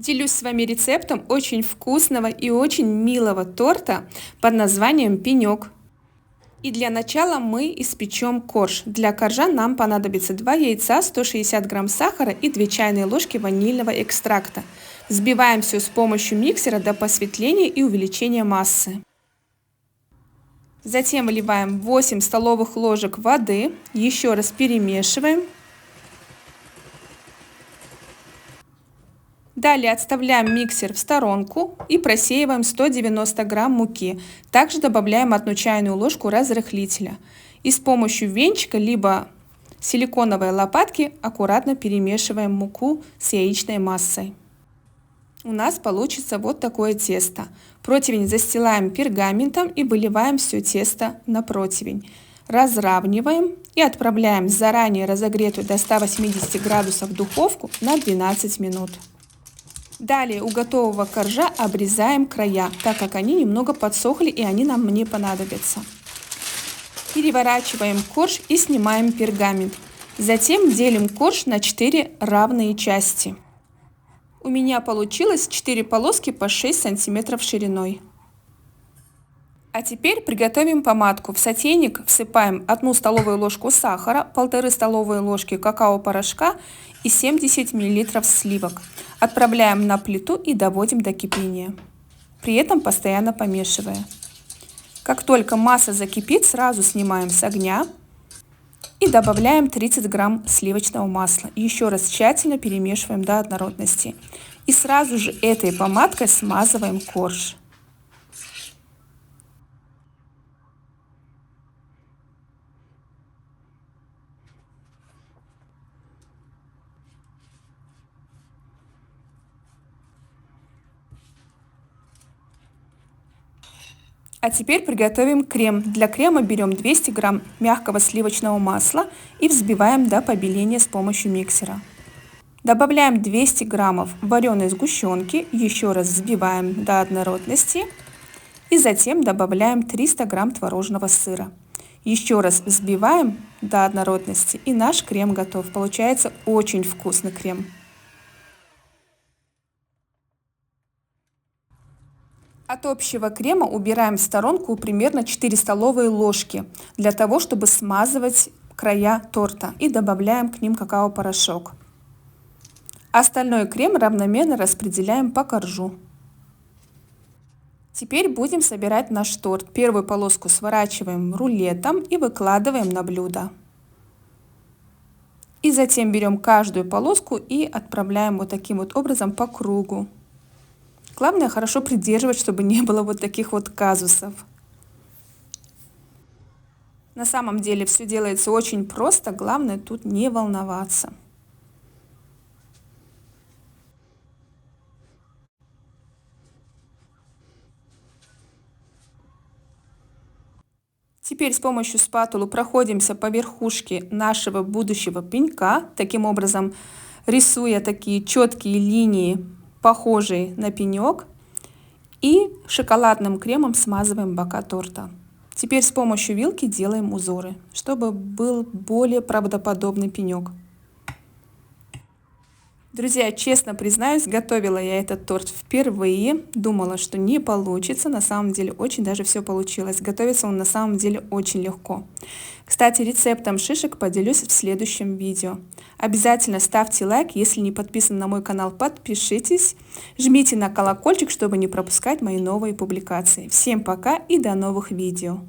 Делюсь с вами рецептом очень вкусного и очень милого торта под названием пенек. И для начала мы испечем корж. Для коржа нам понадобится 2 яйца, 160 грамм сахара и 2 чайные ложки ванильного экстракта. Взбиваем все с помощью миксера до посветления и увеличения массы. Затем выливаем 8 столовых ложек воды, еще раз перемешиваем. Далее отставляем миксер в сторонку и просеиваем 190 грамм муки. Также добавляем 1 чайную ложку разрыхлителя. И с помощью венчика либо силиконовой лопатки аккуратно перемешиваем муку с яичной массой. У нас получится вот такое тесто. Противень застилаем пергаментом и выливаем все тесто на противень. Разравниваем и отправляем в заранее разогретую до 180 градусов духовку на 12 минут. Далее у готового коржа обрезаем края, так как они немного подсохли и они нам не понадобятся. Переворачиваем корж и снимаем пергамент. Затем делим корж на 4 равные части. У меня получилось 4 полоски по 6 сантиметров шириной. А теперь приготовим помадку. В сотейник всыпаем 1 столовую ложку сахара, 1,5 столовые ложки какао-порошка и 70 мл сливок. Отправляем на плиту и доводим до кипения, при этом постоянно помешивая. Как только масса закипит, сразу снимаем с огня и добавляем 30 грамм сливочного масла. Еще раз тщательно перемешиваем до однородности. И сразу же этой помадкой смазываем корж. А теперь приготовим крем. Для крема берем 200 грамм мягкого сливочного масла и взбиваем до побеления с помощью миксера. Добавляем 200 граммов вареной сгущенки, еще раз взбиваем до однородности и затем добавляем 300 грамм творожного сыра. Еще раз взбиваем до однородности и наш крем готов. Получается очень вкусный крем. От общего крема убираем в сторонку примерно 4 столовые ложки, для того, чтобы смазывать края торта, и добавляем к ним какао-порошок. Остальной крем равномерно распределяем по коржу. Теперь будем собирать наш торт. Первую полоску сворачиваем рулетом и выкладываем на блюдо. И затем берем каждую полоску и отправляем вот таким вот образом по кругу. Главное хорошо придерживать, чтобы не было вот таких вот казусов. На самом деле все делается очень просто, главное тут не волноваться. Теперь с помощью спатулы проходимся по верхушке нашего будущего пенька, таким образом рисуя такие четкие линии, похожий на пенек, и шоколадным кремом смазываем бока торта. Теперь с помощью вилки делаем узоры, чтобы был более правдоподобный пенек. Друзья, честно признаюсь, готовила я этот торт впервые, думала, что не получится, на самом деле очень даже все получилось. Готовится он на самом деле очень легко. Кстати, рецептом шишек поделюсь в следующем видео. Обязательно ставьте лайк, если не подписаны на мой канал, подпишитесь, жмите на колокольчик, чтобы не пропускать мои новые публикации. Всем пока и до новых видео!